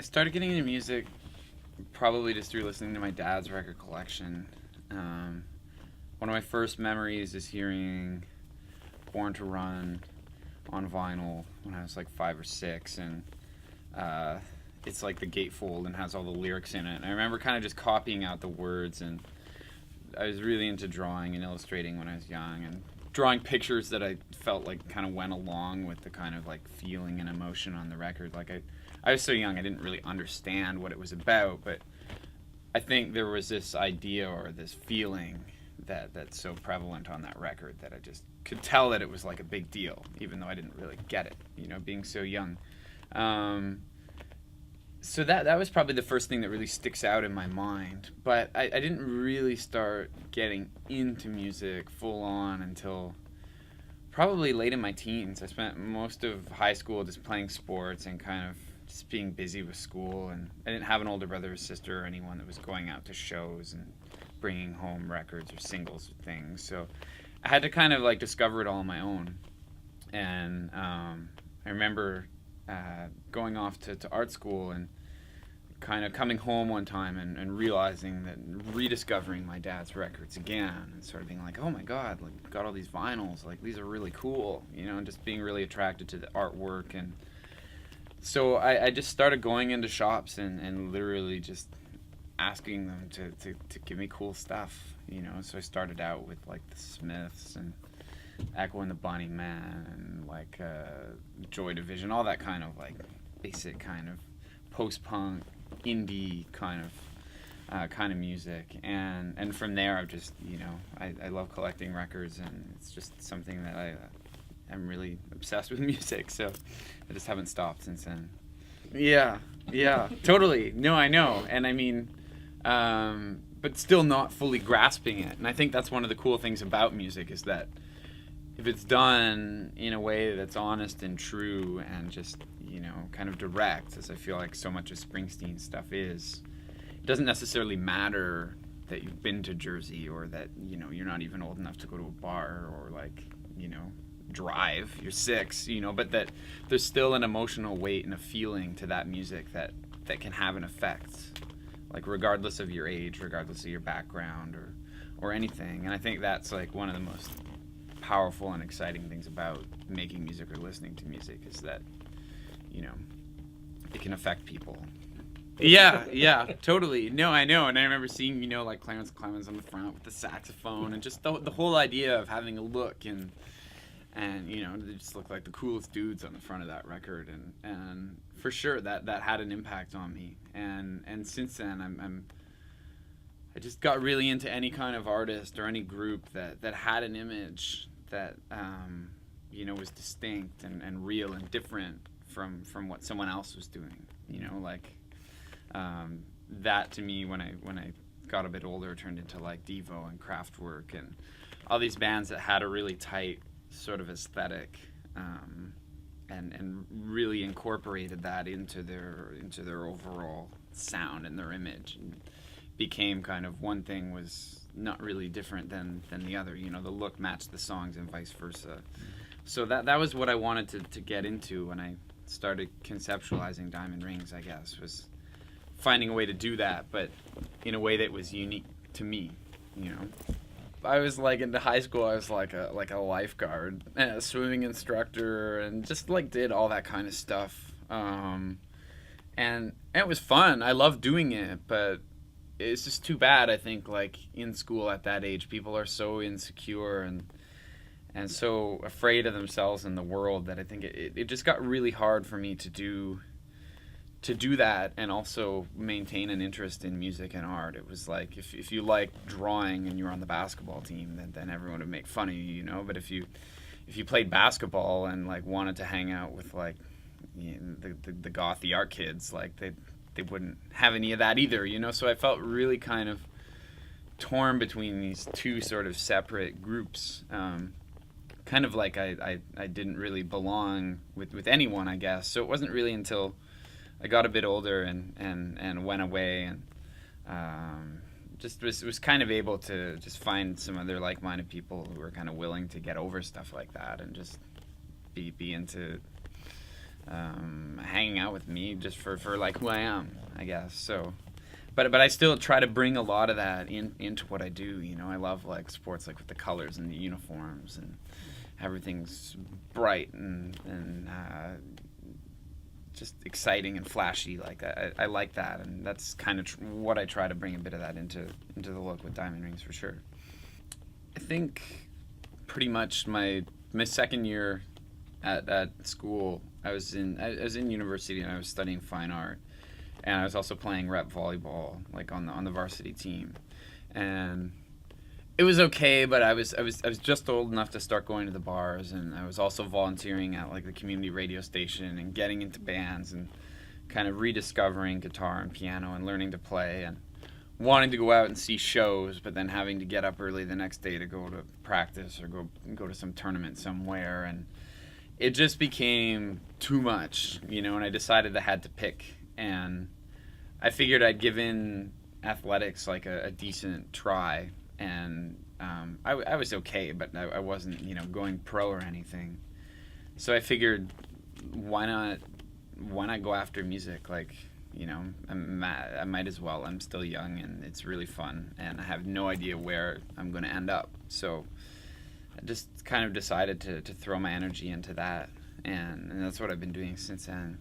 started getting into music probably just through listening to my dad's record collection. Um, One of my first memories is hearing Born to Run on vinyl when I was like 5 or 6, and uh, it's like the gatefold and has all the lyrics in it. And I remember kind of just copying out the words, and I was really into drawing and illustrating when I was young, and drawing pictures that I felt like kind of went along with the kind of like feeling and emotion on the record. Like I was so young, I didn't really understand what it was about, but I think there was this idea or this feeling that's so prevalent on that record that I just could tell that it was like a big deal, even though I didn't really get it, being so young. So that was probably the first thing that really sticks out in my mind. But I didn't really start getting into music full on until probably late in my teens. I spent most of high school just playing sports and kind of just being busy with school, and I didn't have an older brother or sister or anyone that was going out to shows and bringing home records or singles or things. So I had to kind of like discover it all on my own. And I remember going off to art school and kind of coming home one time and realizing that, rediscovering my dad's records again, and sort of being like, oh my god, like, got all these vinyls, like these are really cool, and just being really attracted to the artwork. And so I just started going into shops and literally just asking them to give me cool stuff, so I started out with like the Smiths and Echo and the Bunnymen and like Joy Division, all that kind of like basic kind of post-punk indie kind of music, and from there I've just I love collecting records, and it's just something that I'm really obsessed with music, so I just haven't stopped since then. Yeah, totally. No, I know, and I mean, but still not fully grasping it. And I think that's one of the cool things about music, is that if it's done in a way that's honest and true and just, kind of direct, as I feel like so much of Springsteen's stuff is, it doesn't necessarily matter that you've been to Jersey, or that, you're not even old enough to go to a bar, or like, drive, you're 6, but that there's still an emotional weight and a feeling to that music that can have an effect, like regardless of your age, regardless of your background or anything. And I think that's like one of the most powerful and exciting things about making music or listening to music, is that, it can affect people. Yeah, totally. No, I know. And I remember seeing, like Clarence Clemens on the front with the saxophone, and just the whole idea of having a look, and they just look like the coolest dudes on the front of that record, and for sure that had an impact on me. And since then I just got really into any kind of artist or any group that had an image that was distinct and real and different from what someone else was doing. That to me, when I got a bit older, turned into like Devo and Kraftwerk and all these bands that had a really tight sort of aesthetic, and really incorporated that into their overall sound and their image, and became kind of one thing was not really different than the other. The look matched the songs and vice versa. So that was what I wanted to get into when I started conceptualizing Diamond Rings, I guess, was finding a way to do that, but in a way that was unique to me. I was like, into high school, I was like a lifeguard and a swimming instructor, and just like did all that kind of stuff. And it was fun. I loved doing it, but it's just too bad. I think like in school at that age, people are so insecure and so afraid of themselves in the world, that I think it just got really hard for me to do that and also maintain an interest in music and art. It was like if you liked drawing and you were on the basketball team, then everyone would make fun of you, But if you played basketball and like wanted to hang out with like the gothy art kids, like they wouldn't have any of that either, So I felt really kind of torn between these two sort of separate groups. Kind of like I didn't really belong with anyone, I guess. So it wasn't really until I got a bit older and went away, and just was kind of able to just find some other like-minded people who were kind of willing to get over stuff like that and just be into hanging out with me just for like who I am, I guess. So, but I still try to bring a lot of that into what I do. You know, I love like sports, like with the colors and the uniforms and everything's bright and just exciting and flashy like that. I like that, and that's kind of what I try to bring a bit of that into the look with diamond rings for sure. I think pretty much my second year at school, I was in university and I was studying fine art, and I was also playing rep volleyball like on the varsity team, and it was okay, but I was just old enough to start going to the bars, and I was also volunteering at like the community radio station and getting into bands and kind of rediscovering guitar and piano and learning to play and wanting to go out and see shows, but then having to get up early the next day to go to practice or go to some tournament somewhere, and it just became too much, and I decided I had to pick, and I figured I'd give in athletics like a decent try, and I was okay, but I wasn't, going pro or anything. So I figured, why not go after music? Like, I might as well. I'm still young, and it's really fun, and I have no idea where I'm going to end up. So I just kind of decided to throw my energy into that, and that's what I've been doing since then.